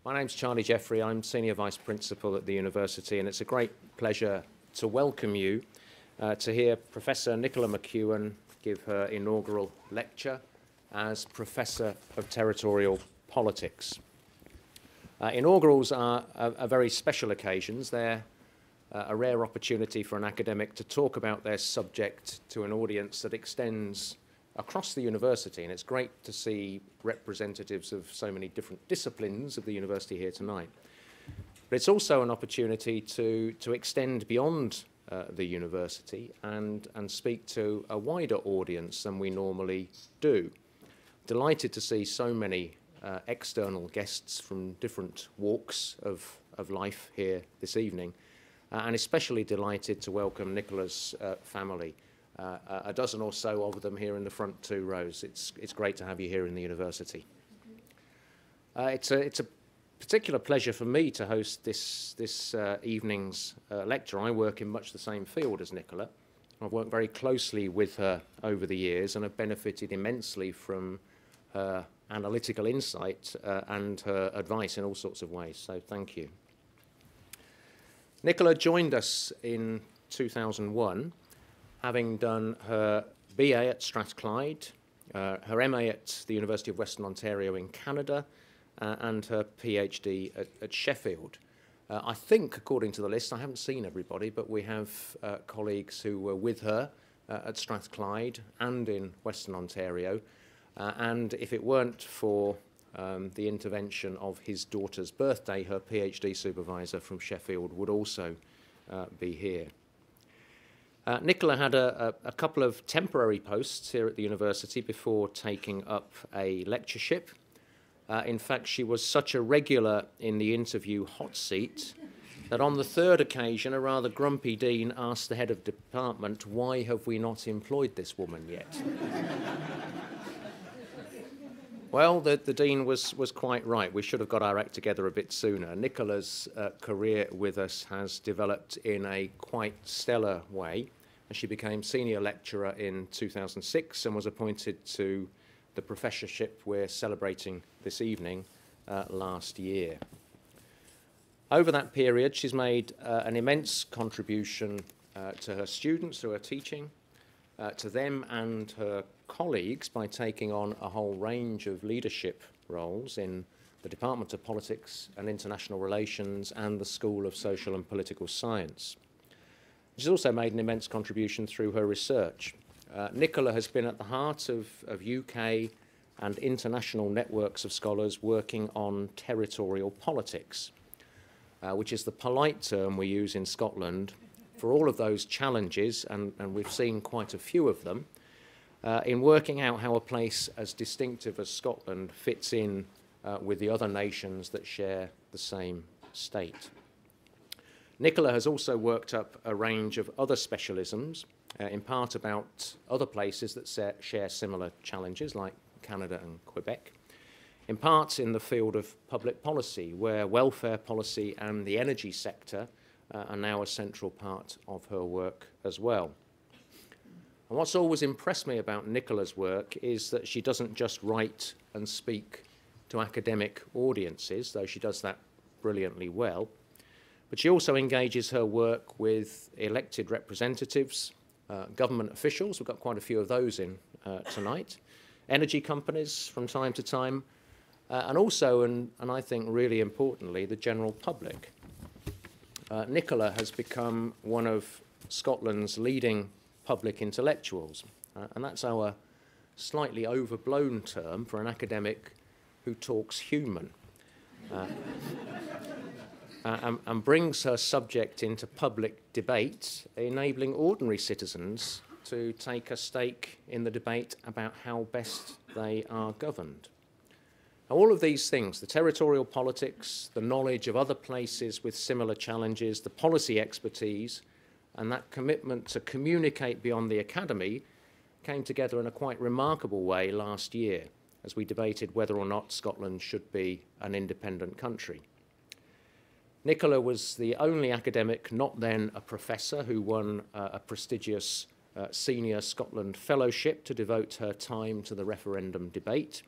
My name's Charlie Jeffrey. I'm Senior Vice Principal at the University, and it's a great pleasure to welcome you to hear Professor Nicola McEwen give her inaugural lecture as Professor of Territorial Politics. Inaugurals are very special occasions. They're a rare opportunity for an academic to talk about their subject to an audience that extends across the university, and it's great to see representatives of so many different disciplines of the university here tonight. But it's also an opportunity to extend beyond the university and speak to a wider audience than we normally do. Delighted to see so many external guests from different walks of life here this evening, and especially delighted to welcome Nicola's family. A dozen or so of them here in the front 2 rows. It's great to have you here in the university. It's a particular pleasure for me to host this evening's lecture. I work in much the same field as Nicola. I've worked very closely with her over the years and have benefited immensely from her analytical insight and her advice in all sorts of ways, so thank you. Nicola joined us in 2001, having done her BA at Strathclyde, her MA at the University of Western Ontario in Canada, and her PhD at Sheffield. I think, according to the list, I haven't seen everybody, but we have colleagues who were with her at Strathclyde and in Western Ontario. And if it weren't for the intervention of his daughter's birthday, her PhD supervisor from Sheffield would also be here. Nicola had a couple of temporary posts here at the university before taking up a lectureship. In fact, she was such a regular in the interview hot seat that on the 3rd occasion, a rather grumpy dean asked the head of department, "Why have we not employed this woman yet?" Well, the dean was quite right. We should have got our act together a bit sooner. Nicola's career with us has developed in a quite stellar way. And she became senior lecturer in 2006 and was appointed to the professorship we're celebrating this evening last year. Over that period, she's made an immense contribution to her students who are teaching, to them and her colleagues by taking on a whole range of leadership roles in the Department of Politics and International Relations and the School of Social and Political Science. She's also made an immense contribution through her research. Nicola has been at the heart of UK and international networks of scholars working on territorial politics, which is the polite term we use in Scotland for all of those challenges, and we've seen quite a few of them, in working out how a place as distinctive as Scotland fits in with the other nations that share the same state. Nicola has also worked up a range of other specialisms, in part about other places that share similar challenges, like Canada and Quebec, in part in the field of public policy, where welfare policy and the energy sector are now a central part of her work as well. And what's always impressed me about Nicola's work is that she doesn't just write and speak to academic audiences, though she does that brilliantly well, but she also engages her work with elected representatives, government officials, we've got quite a few of those in tonight, energy companies from time to time, and also, and I think really importantly, the general public. Nicola has become one of Scotland's leading public intellectuals, and that's our slightly overblown term for an academic who talks human. And brings her subject into public debate, enabling ordinary citizens to take a stake in the debate about how best they are governed. Now, all of these things, the territorial politics, the knowledge of other places with similar challenges, the policy expertise, and that commitment to communicate beyond the academy came together in a quite remarkable way last year as we debated whether or not Scotland should be an independent country. Nicola was the only academic, not then a professor, who won a prestigious Senior Scotland Fellowship to devote her time to the referendum debate.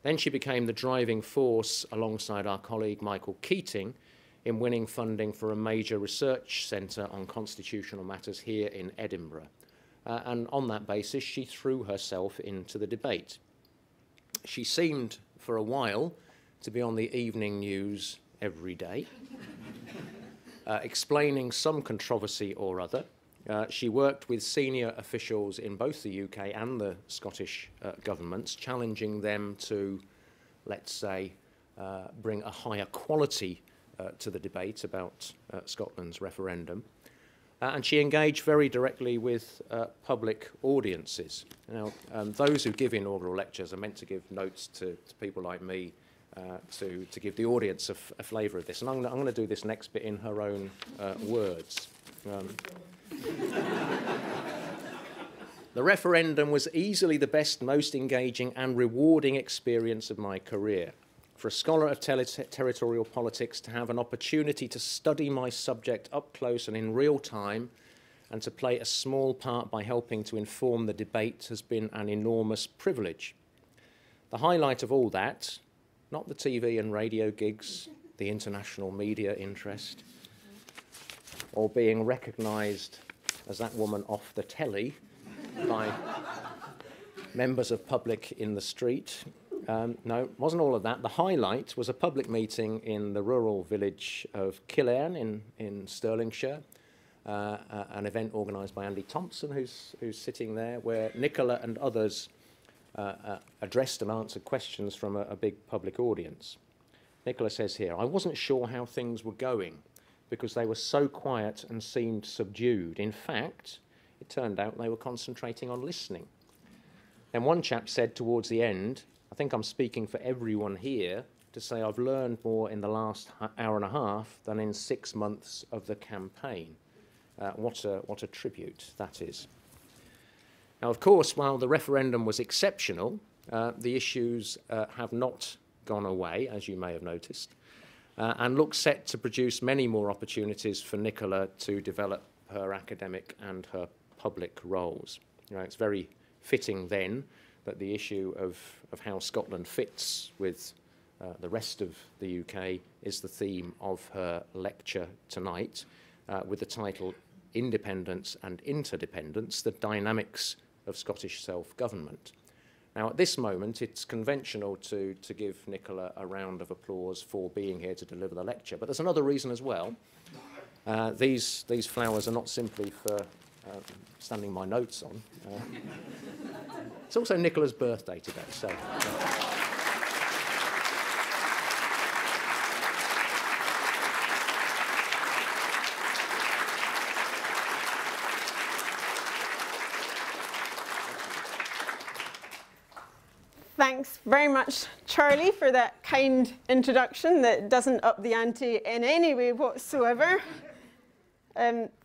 Then she became the driving force alongside our colleague Michael Keating in winning funding for a major research centre on constitutional matters here in Edinburgh. And on that basis, she threw herself into the debate. She seemed, for a while, to be on the evening news every day, explaining some controversy or other. She worked with senior officials in both the UK and the Scottish governments, challenging them to, let's say, bring a higher quality to the debate about Scotland's referendum. And she engaged very directly with public audiences. Now, those who give inaugural lectures are meant to give notes to people like me to give the audience a flavour of this. And I'm going to do this next bit in her own words. The referendum was easily the best, most engaging and rewarding experience of my career. For a scholar of territorial politics to have an opportunity to study my subject up close and in real time and to play a small part by helping to inform the debate has been an enormous privilege. The highlight of all that, not the TV and radio gigs, the international media interest, or being recognised as that woman off the telly by members of public in the street. No, it wasn't all of that. The highlight was a public meeting in the rural village of Killearn in Stirlingshire, an event organised by Andy Thompson, who's sitting there, where Nicola and others addressed and answered questions from a big public audience. Nicola says here, "I wasn't sure how things were going because they were so quiet and seemed subdued. In fact, it turned out they were concentrating on listening." Then one chap said towards the end, "I think I'm speaking for everyone here to say I've learned more in the last hour and a half than in 6 months of the campaign." What a tribute that is. Now, of course, while the referendum was exceptional, the issues have not gone away, as you may have noticed, and look set to produce many more opportunities for Nicola to develop her academic and her public roles. You know, it's very fitting then that the issue of how Scotland fits with the rest of the UK is the theme of her lecture tonight, with the title Independence and Interdependence, the Dynamics of Scottish Self-Government. Now, at this moment, it's conventional to give Nicola a round of applause for being here to deliver the lecture, but there's another reason as well. These flowers are not simply for standing my notes on. It's also Nicola's birthday today, so... Thanks very much, Charlie, for that kind introduction that doesn't up the ante in any way whatsoever.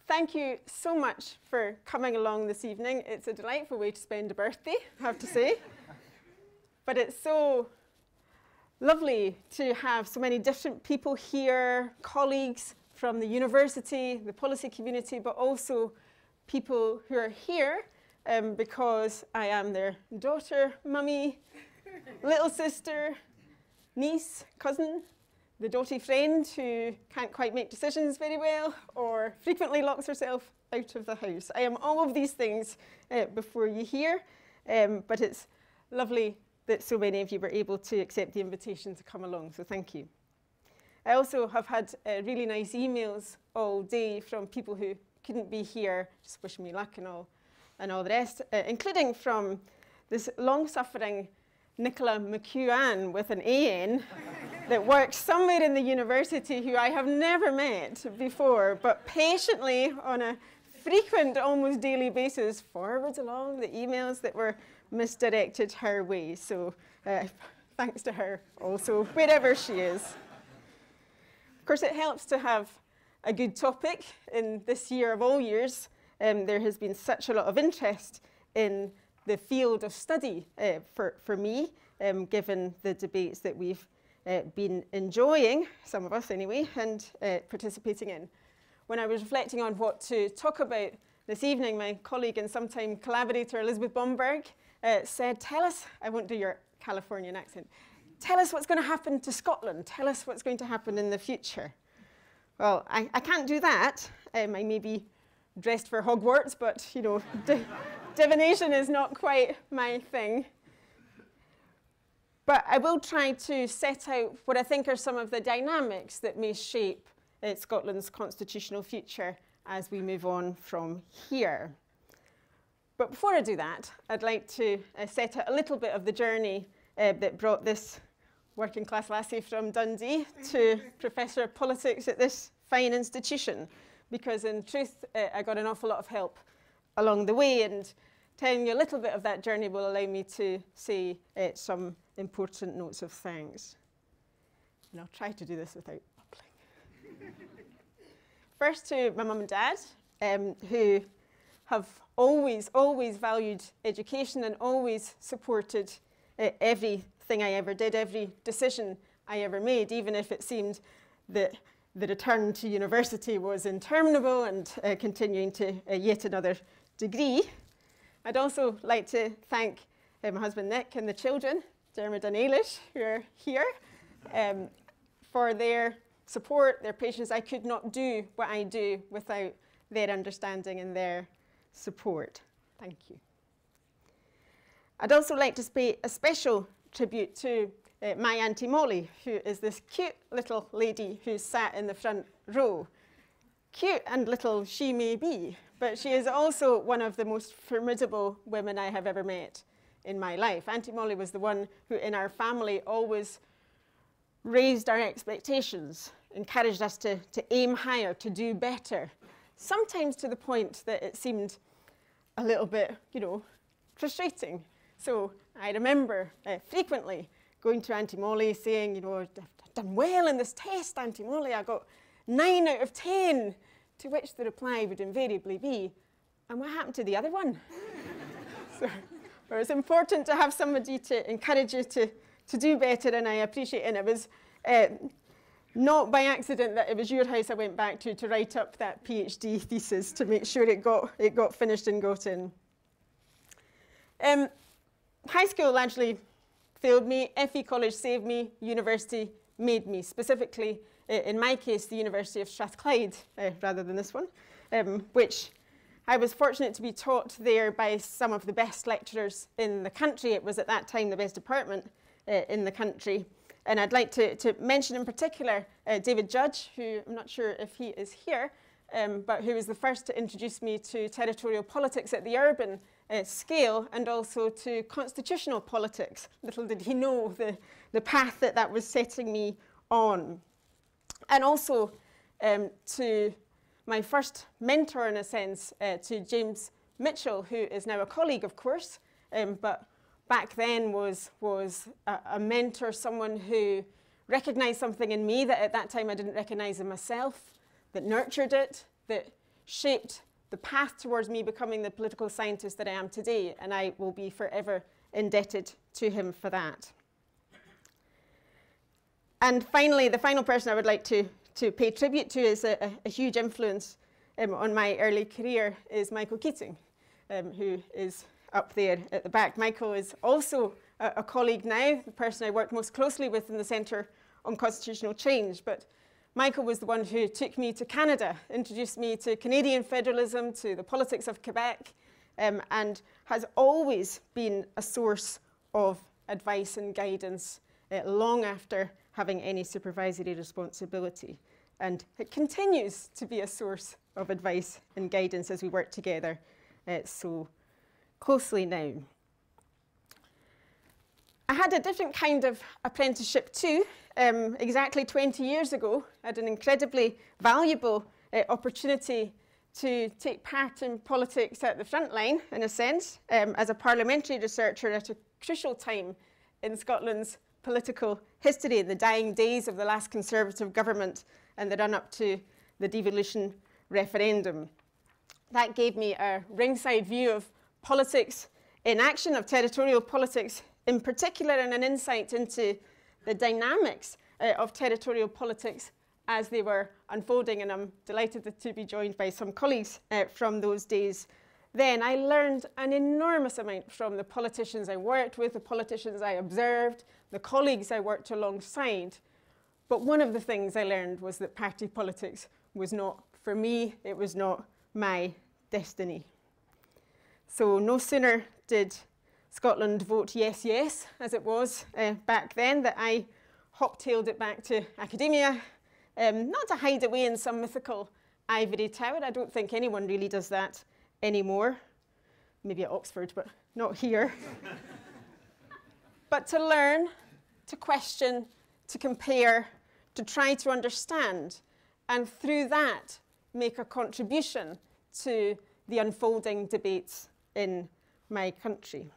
Thank you so much for coming along this evening. It's a delightful way to spend a birthday, I have to say. But it's so lovely to have so many different people here, colleagues from the university, the policy community, but also people who are here because I am their daughter, mummy, little sister, niece, cousin, the doughty friend who can't quite make decisions very well or frequently locks herself out of the house. I am all of these things before you here, but it's lovely that so many of you were able to accept the invitation to come along, so thank you. I also have had really nice emails all day from people who couldn't be here, just wishing me luck and all the rest, including from this long-suffering Nicola McEwen with an AN that works somewhere in the university who I have never met before, but patiently on a frequent, almost daily basis forwards along the emails that were misdirected her way. So thanks to her also, wherever she is. Of course, it helps to have a good topic in this year of all years. There has been such a lot of interest in the field of study for me, given the debates that we've been enjoying, some of us anyway, and participating in. When I was reflecting on what to talk about this evening, my colleague and sometime collaborator Elizabeth Bomberg said, "Tell us," I won't do your Californian accent. Tell us what's going to happen to Scotland. Tell us what's going to happen in the future. Well, I can't do that. I may be dressed for Hogwarts, but, you know, divination is not quite my thing. But I will try to set out what I think are some of the dynamics that may shape Scotland's constitutional future as we move on from here. But before I do that, I'd like to set out a little bit of the journey that brought this working class lassie from Dundee to Professor of Politics at this fine institution. Because in truth, I got an awful lot of help along the way, and telling you a little bit of that journey will allow me to say some important notes of thanks. And I'll try to do this without bubbling. First to my mum and dad, who have always valued education and always supported everything I ever did, every decision I ever made, even if it seemed that the return to university was interminable and continuing to yet another degree. I'd also like to thank my husband Nick and the children, Dermot and Ailish, who are here, for their support, their patience. I could not do what I do without their understanding and their support. Thank you. I'd also like to pay a special tribute to my Auntie Molly, who is this cute little lady who sat in the front row. Cute and little she may be, but she is also one of the most formidable women I have ever met in my life. Auntie Molly was the one who in our family always raised our expectations, encouraged us to aim higher, to do better, sometimes to the point that it seemed a little bit, you know, frustrating. So I remember frequently going to Auntie Molly saying, you know, I've done well in this test, Auntie Molly, I got 9 out of 10, to which the reply would invariably be, and what happened to the other one? So it's important to have somebody to encourage you to do better, and I appreciate it. And it was not by accident that it was your house I went back to write up that PhD thesis to make sure it got finished and got in. High school largely failed me, FE College saved me, university made me. Specifically, in my case, the University of Strathclyde, rather than this one, which I was fortunate to be taught there by some of the best lecturers in the country. It was at that time the best department in the country. And I'd like to mention in particular David Judge, who I'm not sure if he is here, but who was the first to introduce me to territorial politics at the urban scale and also to constitutional politics. Little did he know the path that was setting me on. And also to my first mentor, in a sense, to James Mitchell, who is now a colleague, of course, but back then was a mentor, someone who recognized something in me that at that time I didn't recognize in myself, that nurtured it, that shaped the path towards me becoming the political scientist that I am today, and I will be forever indebted to him for that. And finally, the final person I would like to pay tribute to is a huge influence on my early career is Michael Keating, who is up there at the back. Michael is also a colleague now, the person I worked most closely with in the Centre on Constitutional Change. But Michael was the one who took me to Canada, introduced me to Canadian federalism, to the politics of Quebec, and has always been a source of advice and guidance long after having any supervisory responsibility. And it continues to be a source of advice and guidance as we work together so closely now. I had a different kind of apprenticeship too. Exactly 20 years ago, I had an incredibly valuable opportunity to take part in politics at the front line, in a sense, as a parliamentary researcher at a crucial time in Scotland's political history, in the dying days of the last Conservative government and the run-up to the devolution referendum. That gave me a ringside view of politics in action, of territorial politics in particular, and an insight into the dynamics of territorial politics as they were unfolding. And I'm delighted to be joined by some colleagues from those days then I learned an enormous amount from the politicians I worked with, the politicians I observed, the colleagues I worked alongside. But one of the things I learned was that party politics was not for me, it was not my destiny. So no sooner did Scotland vote yes, yes, as it was back then, that I hop-tailed it back to academia, not to hide away in some mythical ivory tower. I don't think anyone really does that anymore. Maybe at Oxford, but not here. But to learn, to question, to compare, to try to understand, and through that, make a contribution to the unfolding debates in my country.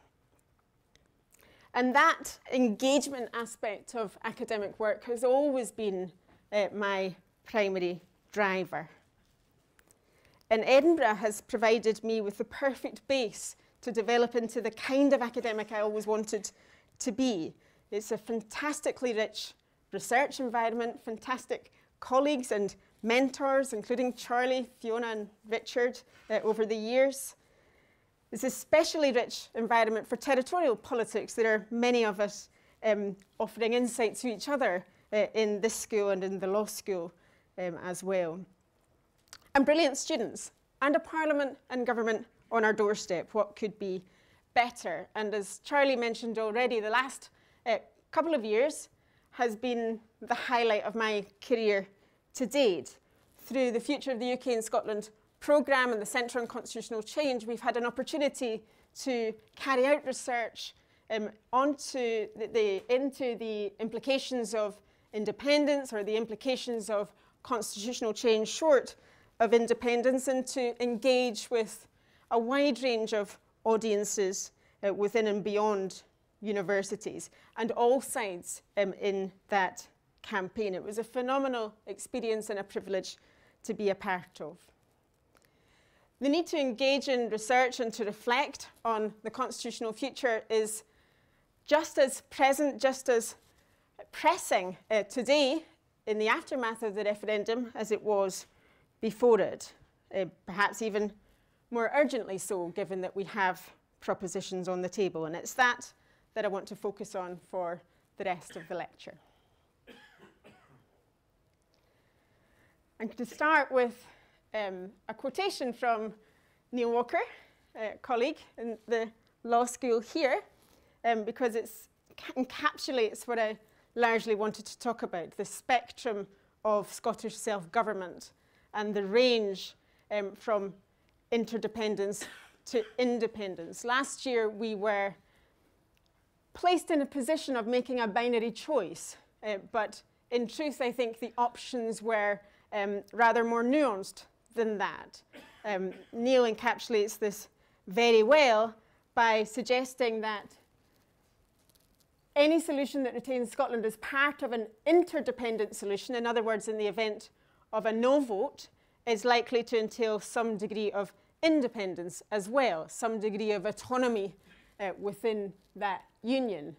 And that engagement aspect of academic work has always been my primary driver. And Edinburgh has provided me with the perfect base to develop into the kind of academic I always wanted to be. It's a fantastically rich research environment, fantastic colleagues and mentors, including Charlie, Fiona, and Richard over the years. It's a especially rich environment for territorial politics. There are many of us offering insight to each other in this school and in the law school as well. And brilliant students, and a parliament and government on our doorstep. What could be better? And as Charlie mentioned already, the last couple of years has been the highlight of my career to date. Through the Future of the UK and Scotland programme and the Centre on Constitutional Change, we've had an opportunity to carry out research into the implications of independence, or the implications of constitutional change short of independence, and to engage with a wide range of audiences within and beyond universities, and all sides in that campaign. It was a phenomenal experience and a privilege to be a part of. The need to engage in research and to reflect on the constitutional future is just as present, just as pressing today in the aftermath of the referendum as it was before it, perhaps even more urgently so, given that we have propositions on the table. And it's that I want to focus on for the rest of the lecture. I'm going to start with a quotation from Neil Walker, a colleague in the law school here, because it encapsulates what I largely wanted to talk about, the spectrum of Scottish self-government and the range from interdependence to independence. Last year, we were placed in a position of making a binary choice, but in truth, I think the options were rather more nuanced than that. Neil encapsulates this very well by suggesting that any solution that retains Scotland as part of an interdependent solution, in other words, in the event of a no vote, is likely to entail some degree of independence as well, some degree of autonomy within that union.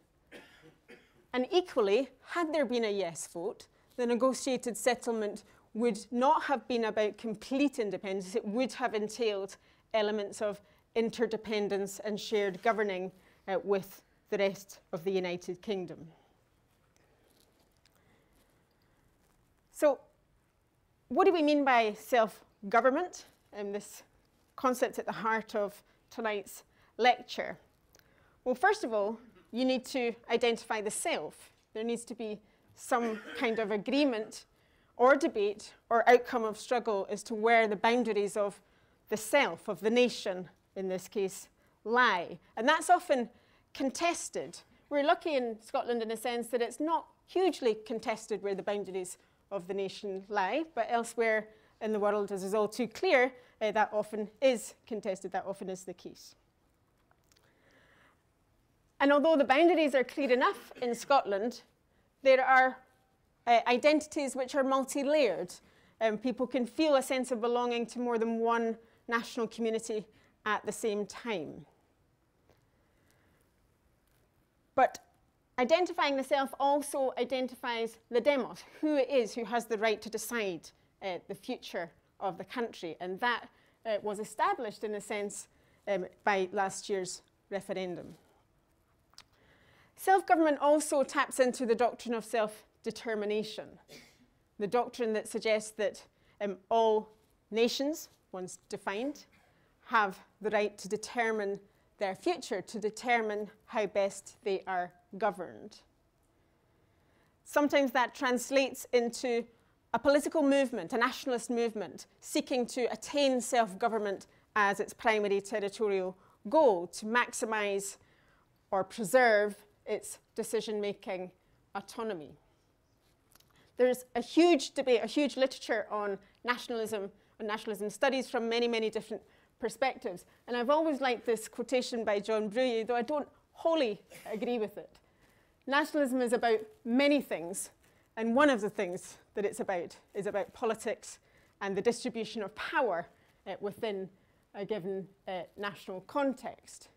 And equally, had there been a yes vote, the negotiated settlement would not have been about complete independence. It would have entailed elements of interdependence and shared governing with the rest of the United Kingdom. So, what do we mean by self-government? This concept at the heart of tonight's lecture. Well, first of all, you need to identify the self. There needs to be some kind of agreement or debate or outcome of struggle as to where the boundaries of the self, of the nation in this case, lie. And that's often contested. We're lucky in Scotland in a sense that it's not hugely contested where the boundaries of the nation lie, but elsewhere in the world, as is all too clear, that often is contested, that often is the case. And although the boundaries are clear enough in Scotland, there are identities which are multi-layered. People can feel a sense of belonging to more than one national community at the same time. But identifying the self also identifies the demos, who it is who has the right to decide the future of the country. And that was established, in a sense, by last year's referendum. Self-government also taps into the doctrine of self-determination, the doctrine that suggests that all nations, once defined, have the right to determine their future, to determine how best they are governed. Sometimes that translates into a political movement, a nationalist movement, seeking to attain self-government as its primary territorial goal, to maximise or preserve its decision-making autonomy. There's a huge debate, a huge literature on nationalism studies from many, many different perspectives. And I've always liked this quotation by John Bruyer, though I don't wholly agree with it. Nationalism is about many things, and one of the things that it's about is about politics and the distribution of power within a given national context.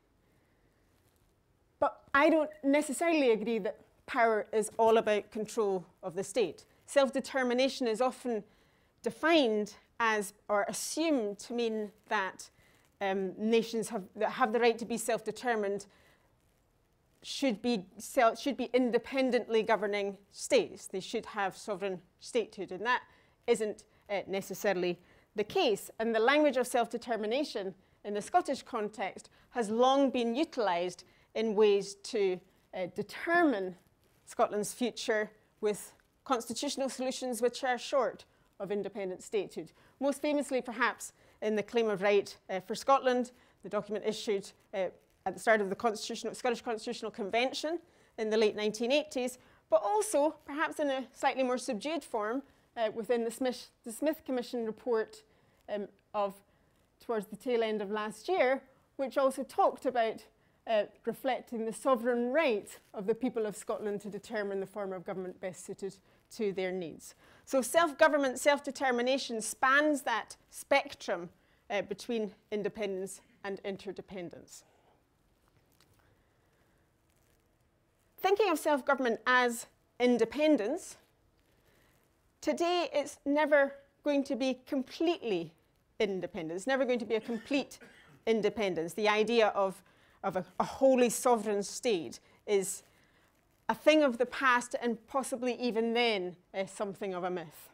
But I don't necessarily agree that power is all about control of the state. Self-determination is often defined as, or assumed to mean that nations that have the right to be self-determined should be independently governing states. They should have sovereign statehood, and that isn't necessarily the case. And the language of self-determination in the Scottish context has long been utilised in ways to determine Scotland's future with constitutional solutions which are short of independent statehood. Most famously, perhaps, in the Claim of Right for Scotland, the document issued at the start of the Scottish Constitutional Convention in the late 1980s, but also, perhaps in a slightly more subdued form, within the Smith Commission report towards the tail end of last year, which also talked about reflecting the sovereign right of the people of Scotland to determine the form of government best suited to their needs. So self-government, self-determination spans that spectrum between independence and interdependence. Thinking of self-government as independence, today it's never going to be completely independent. It's never going to be a complete independence. The idea of a wholly sovereign state is a thing of the past, and possibly even then something of a myth.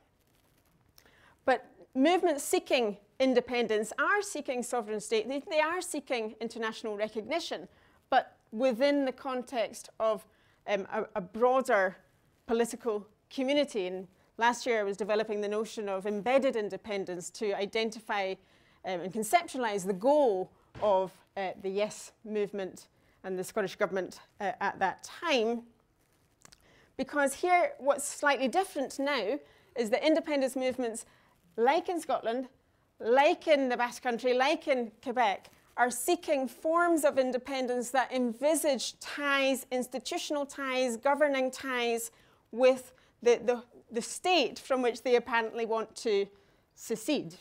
But movements seeking independence are seeking sovereign state. They are seeking international recognition, but within the context of a broader political community. And last year I was developing the notion of embedded independence to identify and conceptualize the goal of the Yes movement and the Scottish Government at that time. Because here, what's slightly different now is that independence movements, like in Scotland, like in the Basque Country, like in Quebec, are seeking forms of independence that envisage ties, institutional ties, governing ties with the state from which they apparently want to secede.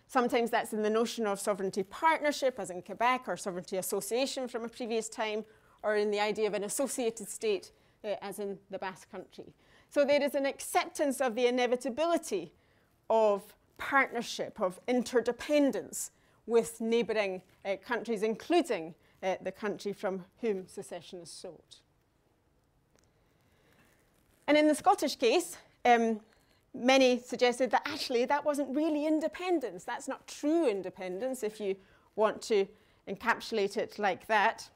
Sometimes that's in the notion of sovereignty partnership, as in Quebec, or sovereignty association from a previous time, or in the idea of an associated state, as in the Basque Country. So there is an acceptance of the inevitability of partnership, of interdependence with neighbouring countries, including the country from whom secession is sought. And in the Scottish case, many suggested that actually that wasn't really independence. That's not true independence, if you want to encapsulate it like that.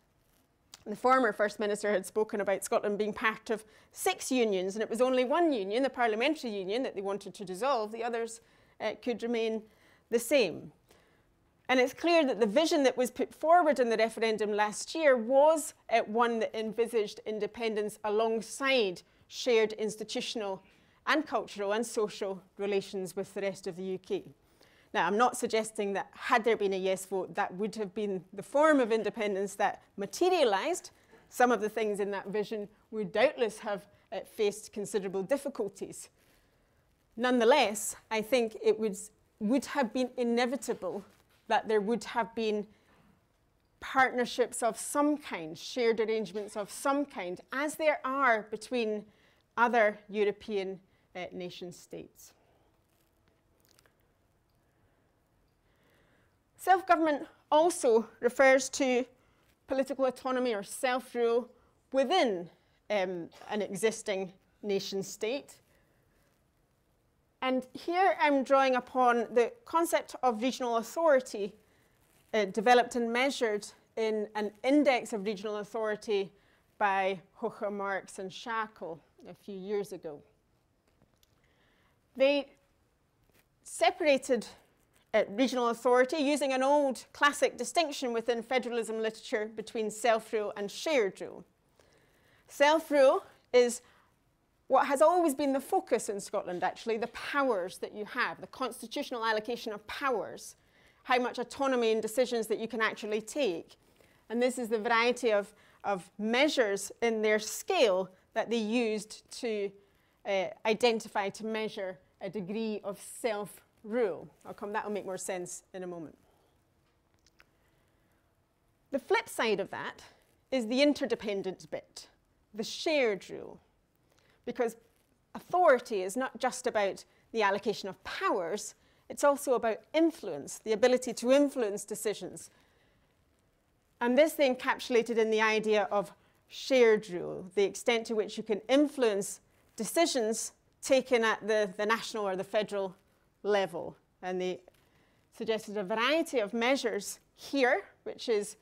The former First Minister had spoken about Scotland being part of 6 unions, and it was only one union, the Parliamentary Union, that they wanted to dissolve. The others could remain the same. And it's clear that the vision that was put forward in the referendum last year was one that envisaged independence alongside shared institutional and cultural and social relations with the rest of the UK. Now, I'm not suggesting that had there been a yes vote, that would have been the form of independence that materialised. Some of the things in that vision would doubtless have faced considerable difficulties. Nonetheless, I think it would have been inevitable that there would have been partnerships of some kind, shared arrangements of some kind, as there are between other European nation states. Self-government also refers to political autonomy or self-rule within an existing nation state. And here I'm drawing upon the concept of regional authority developed and measured in an index of regional authority by Hoche, Marx, and Shackle a few years ago. They separated regional authority using an old classic distinction within federalism literature between self-rule and shared rule. Self-rule is what has always been the focus in Scotland, actually, the powers that you have, the constitutional allocation of powers, how much autonomy and decisions that you can actually take. And this is the variety of measures in their scale that they used to identify, to measure a degree of self-rule. That will make more sense in a moment. The flip side of that is the interdependence bit, the shared rule. Because authority is not just about the allocation of powers, it's also about influence, the ability to influence decisions. And this they encapsulated in the idea of shared rule, the extent to which you can influence decisions taken at the national or the federal level. And they suggested a variety of measures here, which is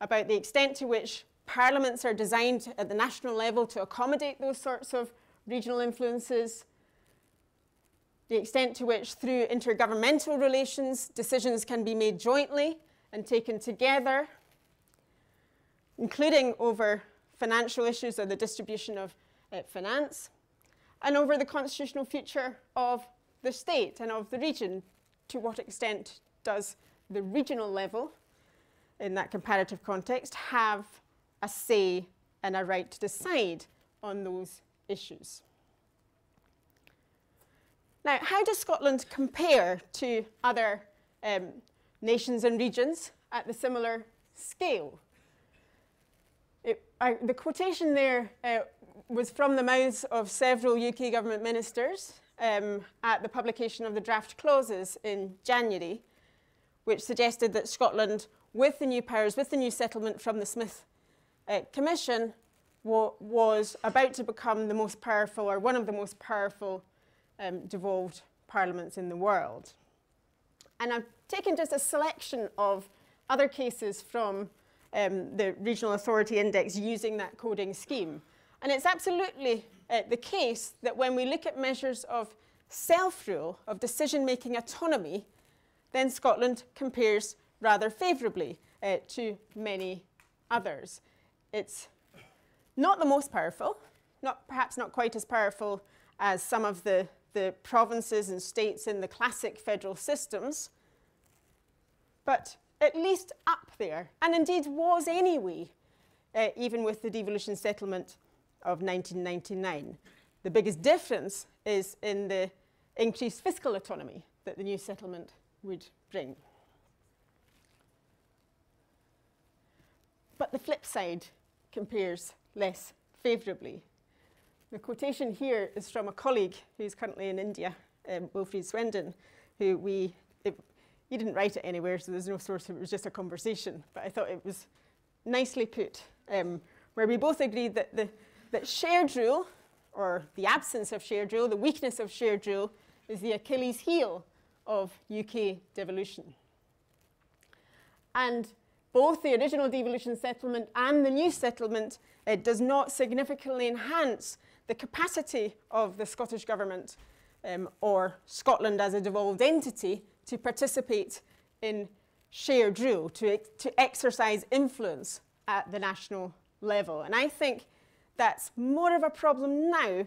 about the extent to which parliaments are designed at the national level to accommodate those sorts of regional influences, the extent to which through intergovernmental relations decisions can be made jointly and taken together, including over financial issues or the distribution of finance, and over the constitutional future of the state and of the region. To what extent does the regional level, in that comparative context, have a say and a right to decide on those issues? Now, how does Scotland compare to other nations and regions at the similar scale? The quotation there was from the mouths of several UK government ministers at the publication of the draft clauses in January, which suggested that Scotland, with the new powers, with the new settlement from the Smith Commission, was about to become the most powerful, or one of the most powerful devolved parliaments in the world. And I've taken just a selection of other cases from the Regional Authority Index using that coding scheme. And it's absolutely the case that when we look at measures of self-rule, of decision-making autonomy, then Scotland compares rather favourably to many others. It's not the most powerful, perhaps not quite as powerful as some of the provinces and states in the classic federal systems, but at least up there, and indeed was anyway, even with the devolution settlement of 1999. The biggest difference is in the increased fiscal autonomy that the new settlement would bring. But the flip side compares less favourably. The quotation here is from a colleague who's currently in India, Wilfried Swendon, who he didn't write it anywhere, so there's no source, it was just a conversation, but I thought it was nicely put, where we both agreed that shared rule, or the absence of shared rule, the weakness of shared rule, is the Achilles heel of UK devolution. And both the original devolution settlement and the new settlement does not significantly enhance the capacity of the Scottish Government or Scotland as a devolved entity to participate in shared rule, to exercise influence at the national level. And I think that's more of a problem now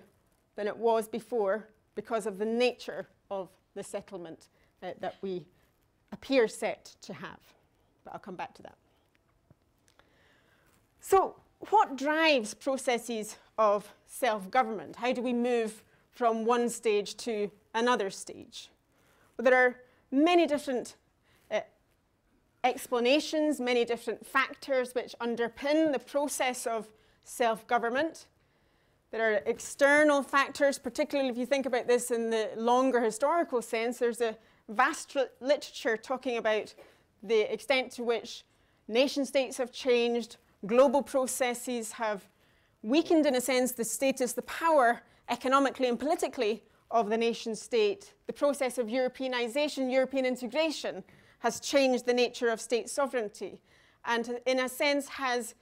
than it was before because of the nature of the settlement that we appear set to have. But I'll come back to that. So, what drives processes of self-government? How do we move from one stage to another stage? Well, there are many different explanations, many different factors which underpin the process of self-government. There are external factors, particularly if you think about this in the longer historical sense. There's a vast literature talking about the extent to which nation states have changed, global processes have weakened, in a sense, the status, the power, economically and politically, of the nation state. The process of Europeanization, European integration, has changed the nature of state sovereignty, and in a sense has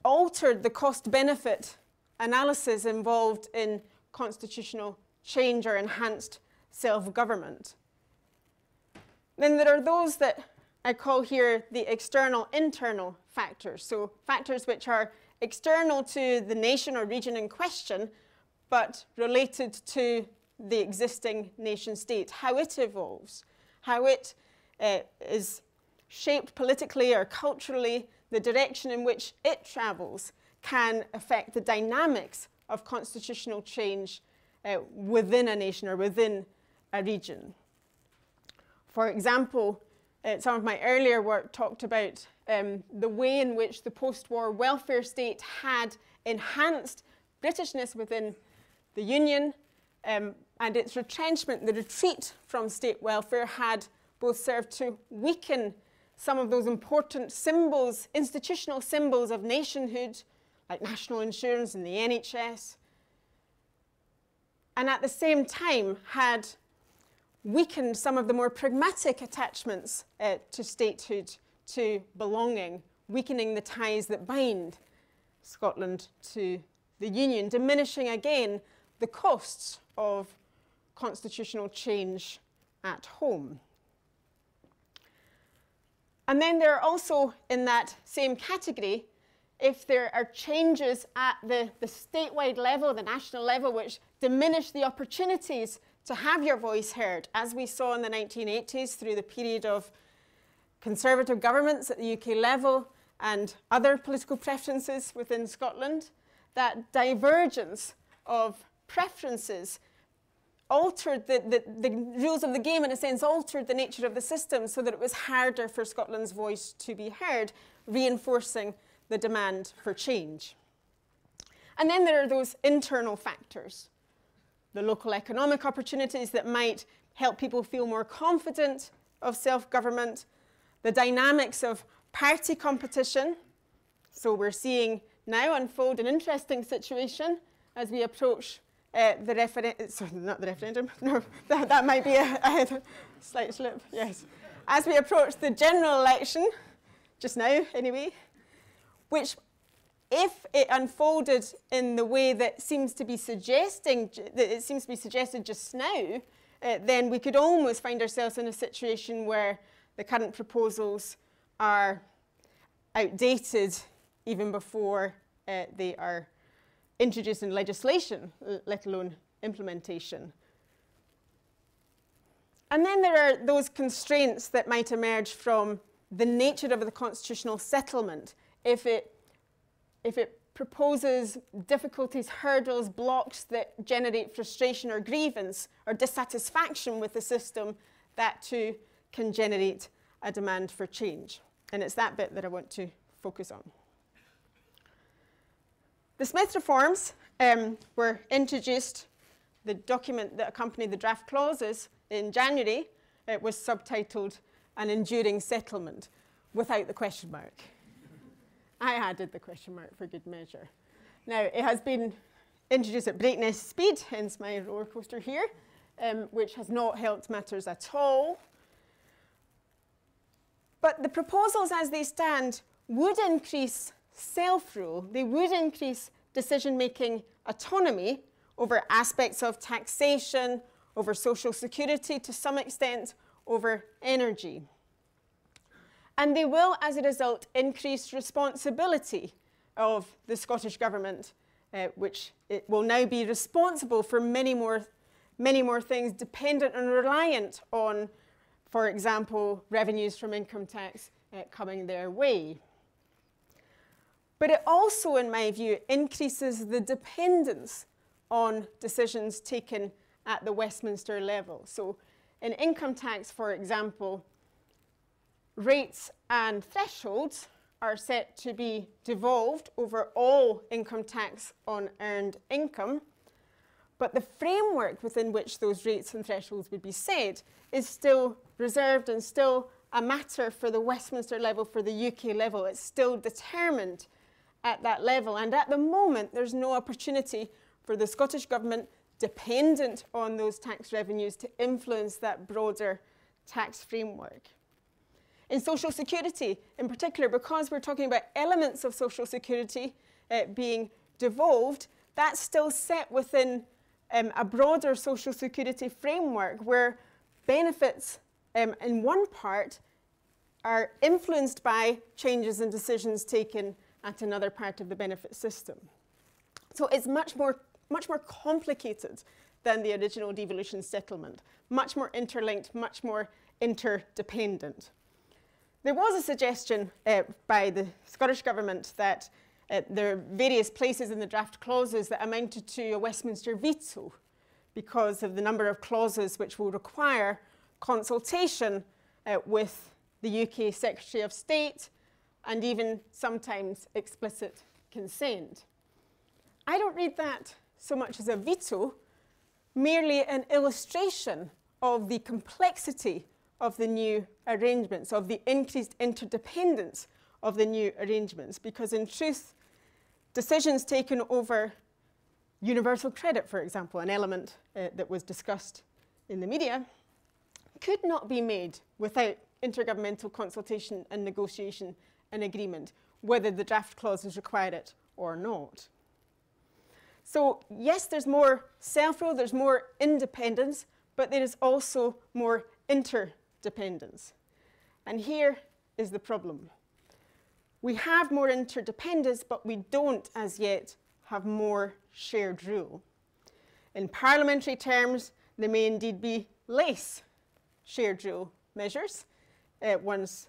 altered the cost-benefit analysis involved in constitutional change or enhanced self-government. Then there are those that I call here the external internal factors. So factors which are external to the nation or region in question, but related to the existing nation state, how it evolves, how it is shaped politically or culturally, the direction in which it travels can affect the dynamics of constitutional change within a nation or within a region. For example, some of my earlier work talked about the way in which the post-war welfare state had enhanced Britishness within the Union, and its retrenchment, the retreat from state welfare, had both served to weaken some of those important symbols, institutional symbols of nationhood, like national insurance and the NHS, and at the same time had weakened some of the more pragmatic attachments to statehood, to belonging, weakening the ties that bind Scotland to the Union, diminishing again the costs of constitutional change at home. And then there are also, in that same category, if there are changes at the statewide level, the national level, which diminish the opportunities to have your voice heard, as we saw in the 1980s through the period of Conservative governments at the UK level and other political preferences within Scotland, that divergence of preferences altered the rules of the game, in a sense, altered the nature of the system so that it was harder for Scotland's voice to be heard, reinforcing the demand for change. And then there are those internal factors, the local economic opportunities that might help people feel more confident of self-government, the dynamics of party competition. So we're seeing now unfold an interesting situation as we approach the referendum, sorry, not the referendum, no, that might be a slight slip, yes. As we approach the general election, just now anyway, which if it unfolded in the way that seems to be suggesting, that it seems to be suggested just now, then we could almost find ourselves in a situation where the current proposals are outdated even before they are introduced in legislation, let alone implementation. And then there are those constraints that might emerge from the nature of the constitutional settlement. If it proposes difficulties, hurdles, blocks that generate frustration or grievance or dissatisfaction with the system, that too can generate a demand for change. And it's that bit that I want to focus on. The Smith reforms were introduced, the document that accompanied the draft clauses in January, it was subtitled An Enduring Settlement, without the question mark. I added the question mark for good measure. Now, it has been introduced at breakneck speed, hence my roller coaster here, which has not helped matters at all. But the proposals as they stand would increase self-rule, they would increase decision-making autonomy over aspects of taxation, over social security, to some extent over energy. And they will, as a result, increase responsibility of the Scottish Government, which it will now be responsible for many more things, dependent and reliant on, for example, revenues from income tax coming their way. But it also, in my view, increases the dependence on decisions taken at the Westminster level. So in income tax, for example, rates and thresholds are set to be devolved over all income tax on earned income, but the framework within which those rates and thresholds would be set is still reserved and still a matter for the Westminster level, for the UK level. It's still determined at that level. And at the moment, there's no opportunity for the Scottish Government, dependent on those tax revenues, to influence that broader tax framework. In social security, in particular, because we're talking about elements of social security being devolved, that's still set within a broader social security framework where benefits in one part are influenced by changes and decisions taken at another part of the benefit system. So it's much more complicated than the original devolution settlement, much more interlinked, much more interdependent. There was a suggestion by the Scottish Government that there are various places in the draft clauses that amounted to a Westminster veto because of the number of clauses which will require consultation with the UK Secretary of State and even sometimes explicit consent. I don't read that so much as a veto, merely an illustration of the complexity of the new arrangements, of the increased interdependence of the new arrangements, because in truth, decisions taken over universal credit, for example, an element that was discussed in the media, could not be made without intergovernmental consultation and negotiation and agreement, whether the draft clauses require it or not. So yes, there's more self-rule, there's more independence, but there is also more interdependence. And here is the problem. We have more interdependence, but we don't as yet have more shared rule. In parliamentary terms, there may indeed be less shared rule measures once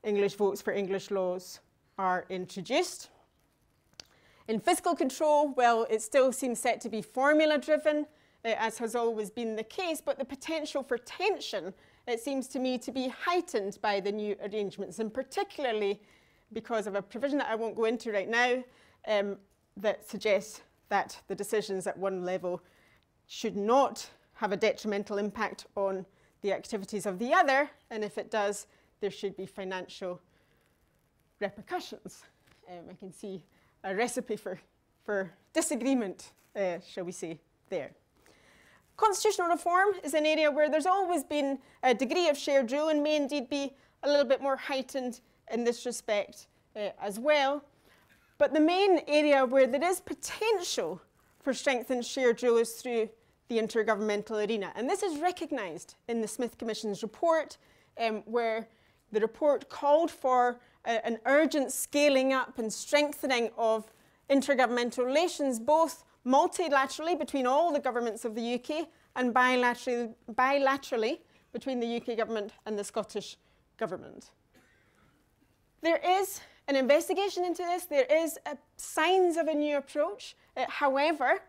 English votes for English laws are introduced. In fiscal control, well, it still seems set to be formula-driven, as has always been the case, but the potential for tension, it seems to me, to be heightened by the new arrangements, and particularly because of a provision that I won't go into right now that suggests that the decisions at one level should not have a detrimental impact on the activities of the other, and if it does, there should be financial repercussions. I can see a recipe for disagreement, shall we say, there. Constitutional reform is an area where there's always been a degree of shared rule and may indeed be a little bit more heightened in this respect as well. But the main area where there is potential for strengthened shared rule is through the intergovernmental arena. And this is recognised in the Smith Commission's report, where the report called for an urgent scaling up and strengthening of intergovernmental relations, both multilaterally between all the governments of the UK and bilaterally between the UK government and the Scottish Government. There is an investigation into this. There is signs of a new approach. However,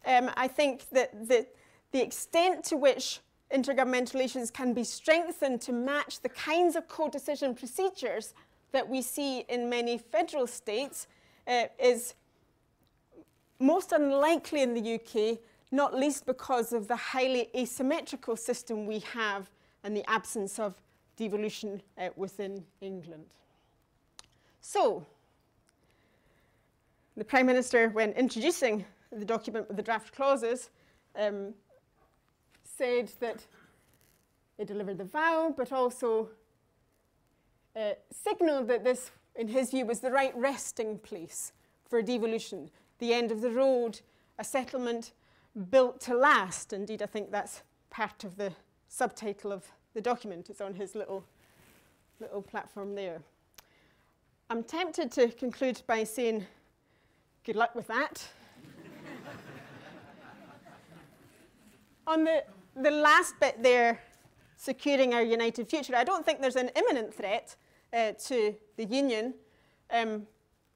I think that the extent to which intergovernmental relations can be strengthened to match the kinds of co-decision procedures that we see in many federal states is most unlikely in the UK, not least because of the highly asymmetrical system we have and the absence of devolution within England. So, the Prime Minister, when introducing the document with the draft clauses, said that it delivered the vow, but also signalled that this, in his view, was the right resting place for devolution, the end of the road, a settlement built to last. Indeed, I think that's part of the subtitle of the document. It's on his little platform there. I'm tempted to conclude by saying, good luck with that. On the last bit there, securing our united future, I don't think there's an imminent threat to the Union,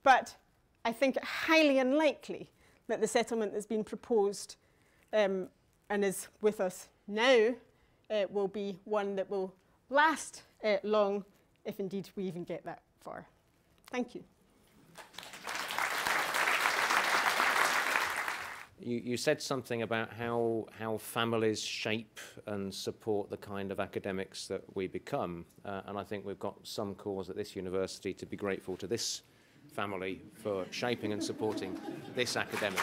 but I think it highly unlikely that the settlement that's been proposed and is with us now will be one that will last long, if indeed we even get that far. Thank you. You said something about how families shape and support the kind of academics that we become, and I think we've got some cause at this university to be grateful to this family for shaping and supporting this academic.